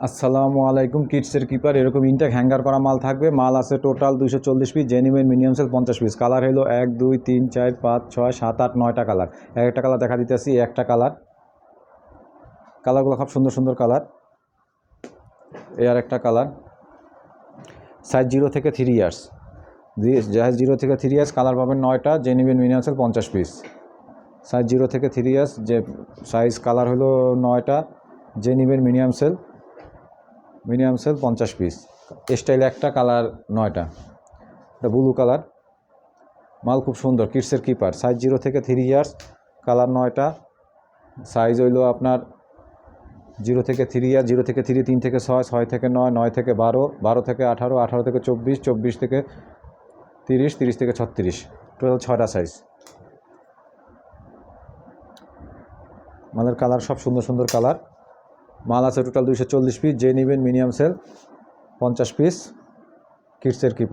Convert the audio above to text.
আসসালামু আলাইকুম। কিডসের কিপার এরকম ইনটেক হ্যাঙ্গার করা মাল থাকবে। মাল আছে total 240 piece, genuine minimum sale 50 piece. Colour হলো 1 2 3 4 5 6 7 8 9টা কালার। একটা কালার দেখা দিতেছি, একটা কালারগুলো খুব সুন্দর সুন্দর কালার। এর একটা কালার সাইজ 0 থেকে 3 ইয়ার্স, সাইজ 0 থেকে 3 ইয়ার্স। কালার পাবেন 9টা, genuine minimum sale 50 piece. Size 0 থেকে 3 ইয়ার্স, যে সাইজ কালার হলো 9টা, genuine minimum sale 50 piece. Style একটা, কালার 9টা। এটা ব্লু কালার, মাল খুব সুন্দর। কিডসের কিপার, সাইজ 0 থেকে 3 ইয়ার্স, কালার 9টা। সাইজ হইল আপনার 0 থেকে 3 ইয়ার, 0 থেকে 3, 3 থেকে 6, 6 থেকে 9, 9 থেকে 12, 12 থেকে 18, 18 থেকে 24, 24 থেকে 30, 30 থেকে 36, টোটাল 6টা সাইজ। মালের কালার সব সুন্দর সুন্দর কালার। মাল আছে টোটাল 240 পিস, যে নেবেন মিনিমাম সেল 50 পিস। কিডসের কিপার।